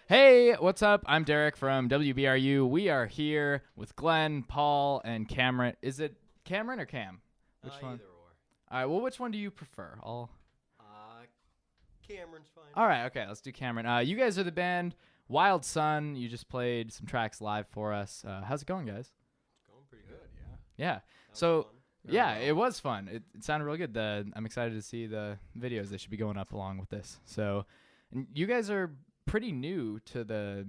Hey, what's up? I'm Derek from WBRU. We are here with Glenn, Paul, and Cameron. Is it Cameron or Cam? Which one? Either or. All right, well, which one do you prefer? Cameron's fine. All right, okay, let's do Cameron. You guys are the band Wild Sun. You just played some tracks live for us. How's it going, guys? It's going pretty good, yeah. Yeah. That So, was fun. yeah, it was fun. It sounded real good. I'm excited to see the videos that should be going up along with this. So, and you guys are pretty new to the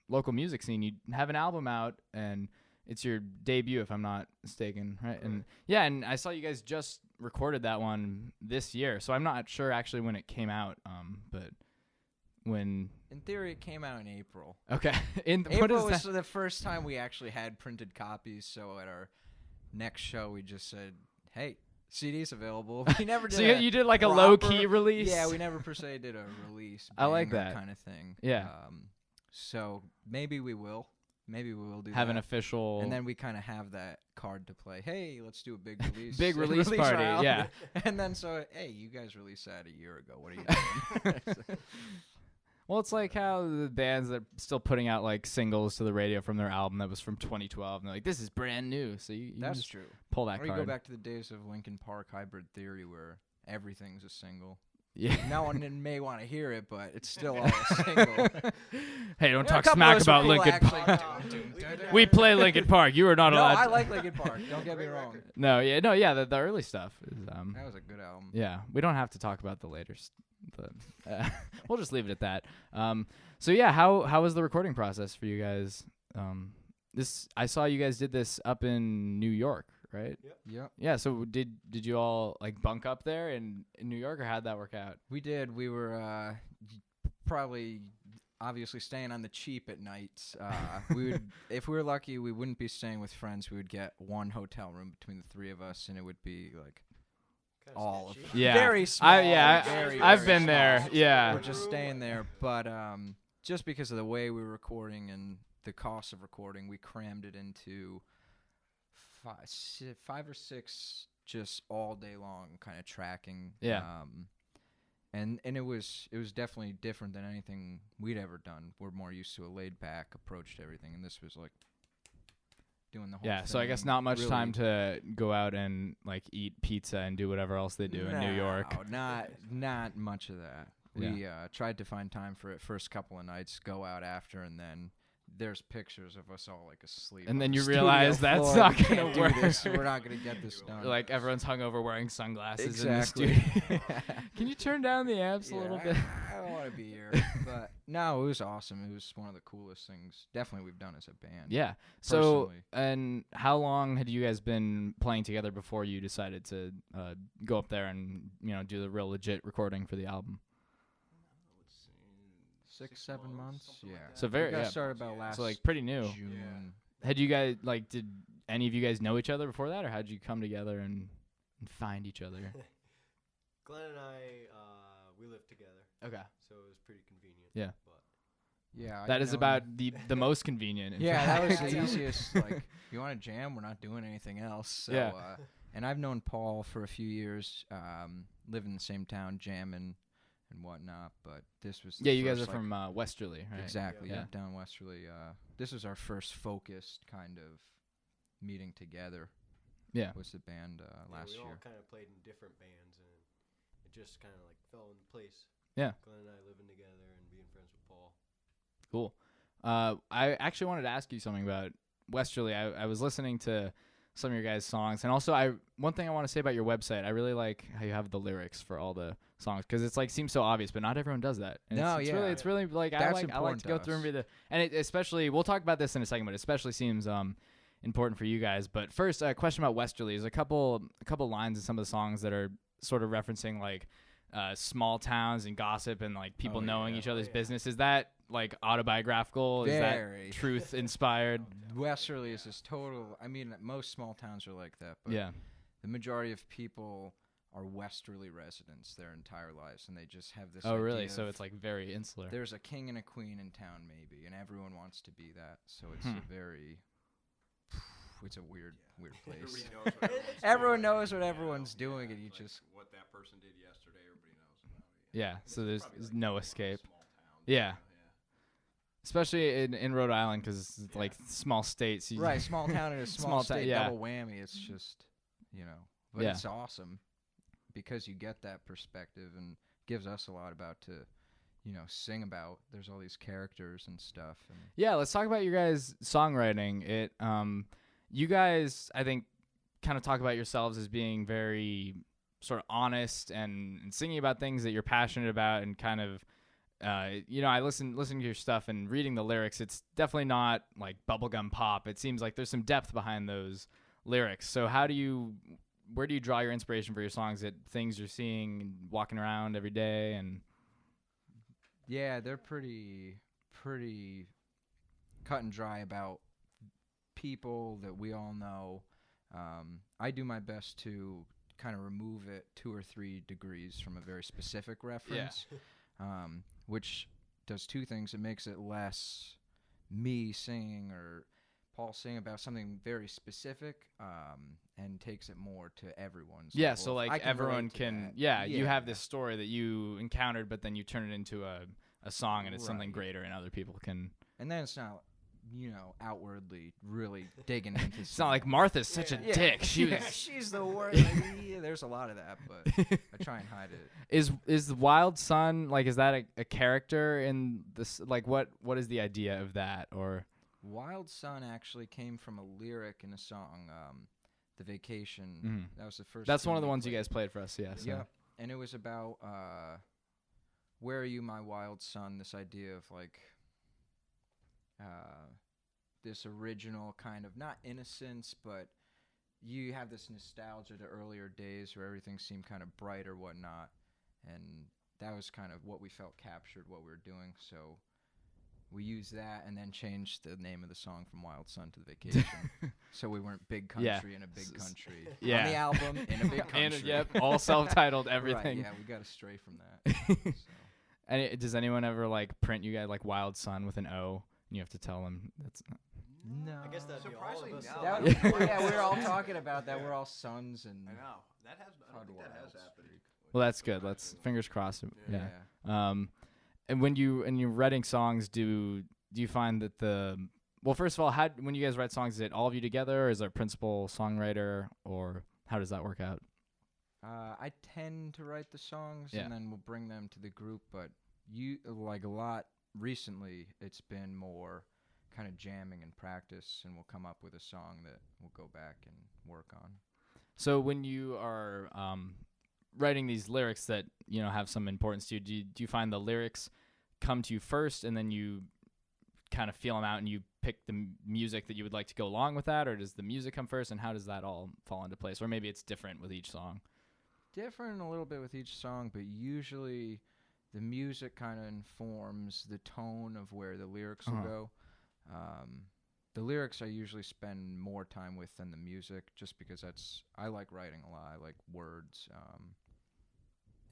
local music scene. You have an album out, and it's your debut, if I'm not mistaken, right? And yeah, and I saw you guys just recorded that one this year, so I'm not sure actually when it came out, but when... In theory, it came out in April. Okay. April was the first time we actually had printed copies, so at our next show, we just said, hey, CD's available. We never did So you did like a low-key release? Yeah, we never per se did a release. I like that. Kind of thing. Yeah. So maybe we will. Maybe we will do have that. an official... And then we kind of have that card to play. Hey, let's do a big release. Big release party, round. yeah. And then hey, you guys released that a year ago. What are you doing? Well, it's like how the bands that are still putting out like singles to the radio from their album that was from 2012, and they're like, this is brand new. So you That's just true. pull that or card. you go back to the days of Linkin Park Hybrid Theory where everything's a single. Yeah. No one may want to hear it, but it's still all a single. Hey, don't A talk couple smack of us about people Linkin actually Park. do. We play Linkin Park. You are not No, allowed. I like Linkin Park. Don't get me wrong. No, the early stuff is That was a good album. yeah. We don't have to talk about the later. We'll just leave it at that. So yeah, how was the recording process for you guys? I saw you guys did this up in New York, right? Yep. Yeah. So did you all like bunk up there in New York, or how'd that work out? We did. We were probably obviously staying on the cheap at nights. We would, if we were lucky, we wouldn't be staying with friends. We would get one hotel room between the three of us, and it would be like Kinda all of sketchy. Yeah. very small. very, I've very been small. there. Yeah. We're just staying there, but just because of the way we were recording and the cost of recording, we crammed it into five or six just all day long kind of tracking. Yeah. And it was definitely different than anything we'd ever done. We're more used to a laid back approach to everything, and this was like doing the whole Yeah, thing. so I guess not much really time to go out and like eat pizza and do whatever else they do in New York. No, not much of that. Yeah. We tried to find time for it first couple of nights, go out after, and then there's pictures of us all like asleep. And then on you the studio realize that's floor. not We gonna can't do work. this. We're not gonna get this done. Like everyone's hungover wearing sunglasses Exactly. in the studio. Can you turn down the amps a little bit? I don't want to be here, but no, it was awesome. It was one of the coolest things definitely we've done as a band. Yeah. So, Personally. and how long had you guys been playing together before you decided to go up there and do the real legit recording for the album? 6-7 months. Yeah. So we got started about last So like pretty new. June. Yeah. Had you guys did any of you guys know each other before that, or how'd you come together and find each other? Glenn and I, we lived together, Okay. so it was pretty convenient. Yeah. But Yeah. That you is know, about the most convenient. in Yeah, that was fact. the easiest. Like, you want to jam? We're not doing anything else. So, Yeah. And I've known Paul for a few years. Live in the same town, jamming and whatnot. But this was the Yeah, you guys are first, like, from Westerly, right? exactly. Yeah. Yeah, down Westerly. This was our first focused kind of meeting together. Yeah. Was the band last we year? all kind of played in different bands, and it just kind of like fell into place. Yeah. Glenn and I living together and being friends with Paul. Cool. I actually wanted to ask you something about Westerly. I was listening to some of your guys' songs, and also one thing I want to say about your website. I really like how you have the lyrics for all the songs, because it's like seems so obvious, but not everyone does that. And No, it's yeah. it's really like I That's like to important go to through and us. read the, and it especially we'll talk about this in a second, but it especially seems important for you guys. But first, a question about Westerly. There's a couple lines in some of the songs that are sort of referencing like small towns and gossip and like people knowing yeah. each other's yeah. business. Is that like autobiographical? Is Very. that truth inspired? Westerly is this total. I mean, most small towns are like that, but Yeah. the majority of people are Westerly residents their entire lives, and they just have this. Oh, really? idea So of it's like very insular. there's a king and a queen in town, maybe, and everyone wants to be that. So it's Hmm. a very. It's a weird place. Everybody knows what everyone's Everyone doing. knows what everyone's doing, and you like just. what that person did yesterday. Everybody knows about it. Yeah. So there's Probably like no one of those escape. small towns, Yeah. especially in Rhode Island, because it's like small states. Right, small town in a small state, yeah. double whammy. It's just, but Yeah. it's awesome because you get that perspective and gives us a lot about to, sing about. There's all these characters and stuff. And Yeah, let's talk about your guys' songwriting. You guys, I think, kind of talk about yourselves as being very sort of honest and singing about things that you're passionate about, and kind of, I listen to your stuff and reading the lyrics. It's definitely not like bubblegum pop. It seems like there's some depth behind those lyrics. So where do you draw your inspiration for your songs? At things you're seeing and walking around every day? And yeah, they're pretty cut and dry about people that we all know. I do my best to kind of remove it 2 or 3 degrees from a very specific reference, which does 2 things. It makes it less me singing or Paul singing about something very specific, and takes it more to everyone's yeah, level. so like I can everyone relate to can, that. you have this story that you encountered, but then you turn it into a song, and it's something Right. greater, and other people can. And then it's not, outwardly really digging into. It's not like Martha's such a dick. She's the worst. Like, there's a lot of that, but I try and hide it. Is the Wild Sun, like, is that a character in this? Like, what is the idea of that? Or Wild Sun actually came from a lyric in a song, The Vacation. That was the first. That's tune one of the we ones you played. guys played for us. Yeah. So. Yeah, and it was about where are you, my wild son? This idea of like this original kind of not innocence, but you have this nostalgia to earlier days where everything seemed kind of bright or whatnot, and that was kind of what we felt captured what we were doing. So we used that and then changed the name of the song from Wild Sun to The Vacation. So we weren't big country in a big country. Yeah. On the album, in a big country. Yep, all self-titled, everything. Right, yeah, we got to stray from that. So. And does anyone ever like print you guys like Wild Sun with an O? And you have to tell them that's. No. I guess that'd be all of us. no. That was, yeah, we were all talking about that. We're all sons and. I know. That has. I don't think that has happened. Well, that's good. Let's fingers crossed. Yeah. Yeah. And when you're writing songs, do you find that first of all, when you guys write songs, is it all of you together, or is there a principal songwriter, or how does that work out? I tend to write the songs Yeah. and then we'll bring them to the group, but a lot recently, it's been more kind of jamming and practice, and we'll come up with a song that we'll go back and work on. So when you are writing these lyrics that have some importance to you, do you find the lyrics come to you first, and then you kind of feel them out, and you pick the music that you would like to go along with that, or does the music come first, and how does that all fall into place? Or maybe it's different with each song. Different a little bit with each song, but usually the music kind of informs the tone of where the lyrics will go. The lyrics I usually spend more time with than the music, just because I like writing a lot. I like words,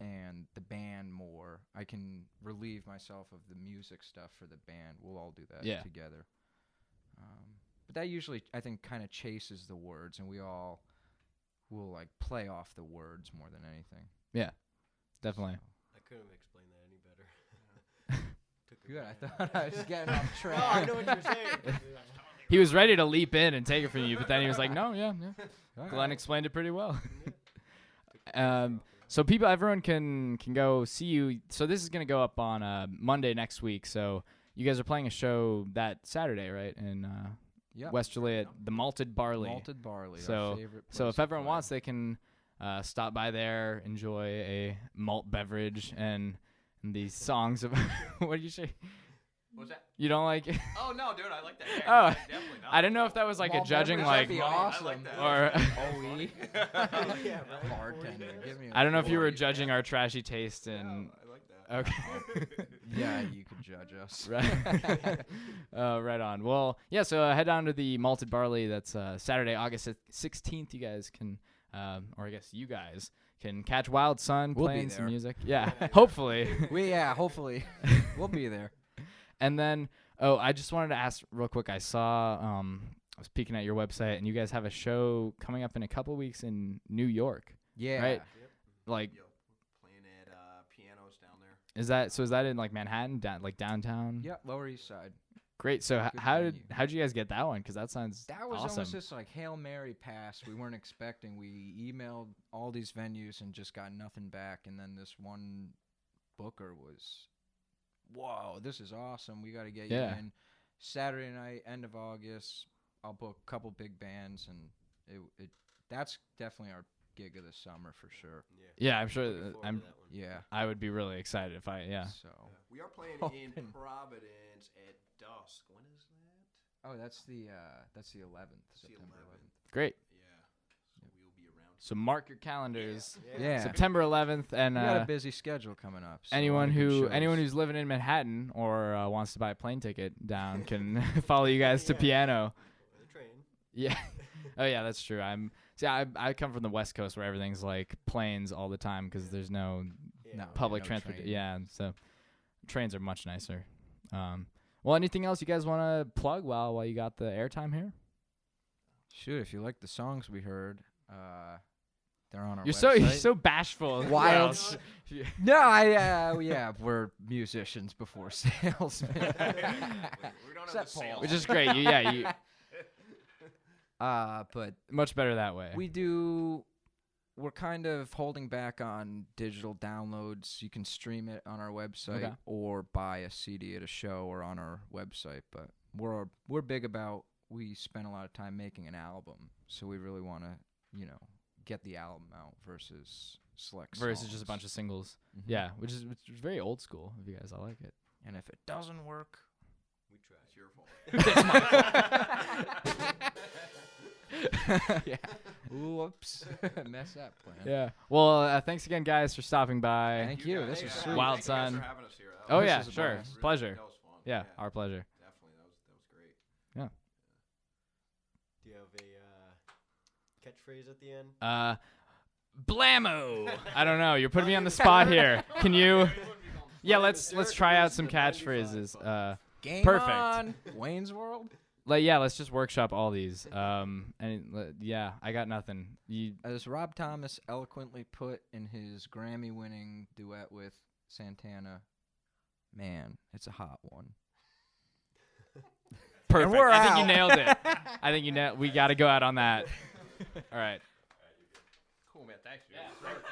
and the band more. I can relieve myself of the music stuff for the band. We'll all do that together. But that usually, I think, kind of chases the words, and we all will like play off the words more than anything. Yeah, definitely. I couldn't have explained that any better. Good. I thought I was getting off track. No, I know what you're saying. He was ready to leap in and take it from you, but then he was like, "No, yeah." All Glenn right. explained it pretty well. So everyone can go see you. So this is gonna go up on Monday next week. So you guys are playing a show that Saturday, right? In West Joliet, the Malted Barley. Malted Barley. So our favorite so place if to everyone play. wants, they can stop by there, enjoy a malt beverage, and these songs of what did you say? What's that? You don't like it? Oh no, dude, I like that. Yeah, Oh, definitely not. I didn't know if that was like Malt a judging beverage, like, that'd be I awesome. like that. or OE. Yeah, right. Bartender. Give me a I don't know if you were 40. judging our trashy taste and I like that. okay. Yeah, you could judge us. Right. Right on. Well, yeah, so head down to the Malted Barley. That's Saturday, August 16th. You guys can, or I guess you guys can catch Wild Sun We'll be playing some there. music. Yeah, hopefully. Hopefully. We'll be there. And then, I just wanted to ask real quick. I saw, I was peeking at your website, and you guys have a show coming up in a couple weeks in New York. Yeah. Right. Like, Yo, we're playing at pianos down there. Is that in like Manhattan, downtown? Yeah, Lower East Side. Great. So Good how'd venue. you guys get that one? Because that sounds That was awesome. almost just like Hail Mary pass. We weren't expecting. We emailed all these venues and just got nothing back. And then this one booker was, whoa, this is awesome. We got to get Yeah. you in. Saturday night, end of August, I'll book a couple big bands. And that's definitely our gig of the summer for sure. Yeah, I'm sure. Looking forward to that one. Yeah. I would be really excited if I. Yeah. So. We are playing Open. in Providence at dusk. When is that? Oh, that's the 11th, It's the September 11th. 11th. Great. Yeah. So we'll be around. So mark your calendars. Yeah. September 11th, and We got a busy schedule coming up. So anyone a lot of good anyone shows. who's living in Manhattan or wants to buy a plane ticket down can follow you guys to Yeah. piano. The train. Yeah. Oh yeah, that's true. I come from the West Coast where everything's like planes all the time because there's no Yeah. No. public no transport. train. Yeah, so trains are much nicer. Well, anything else you guys want to plug while you got the airtime here? Shoot, if you like the songs we heard, they're on our You're website. so bashful. Wild. Yeah. No, yeah, we're musicians before salesmen. We don't have Except the sales. Paul. Which is great. You But much better that way. we're kind of holding back on digital downloads. You can stream it on our website Okay. or buy a CD at a show or on our website. But we're big about, we spent a lot of time making an album, so we really want to, get the album out versus select versus just a songs. bunch of singles. Mhm. Yeah, which is very old school of you guys. I like it. And if it doesn't work, We tried. It's your fault. yeah. Whoops. Mess up, plan. Yeah. Well, thanks again, guys, for stopping by. Thank you. This Hey, was thank sweet. you Wild guys Sun. for having us here. That Oh was- yeah, This is a sure. blast. Pleasure. That was fun. Yeah, our pleasure. Definitely. That was great. Do you have a catchphrase at the end? Blammo. I don't know. You're putting me on the spot here. Can you? Yeah, let's try out some catchphrases. Game Perfect. on. Wayne's World. Let's just workshop all these. Yeah, I got nothing. As Rob Thomas eloquently put in his Grammy-winning duet with Santana, man, it's a hot one. Perfect. we're I think you out. nailed it. I think we got to go out on that. All right. Cool, man. Thanks, dude.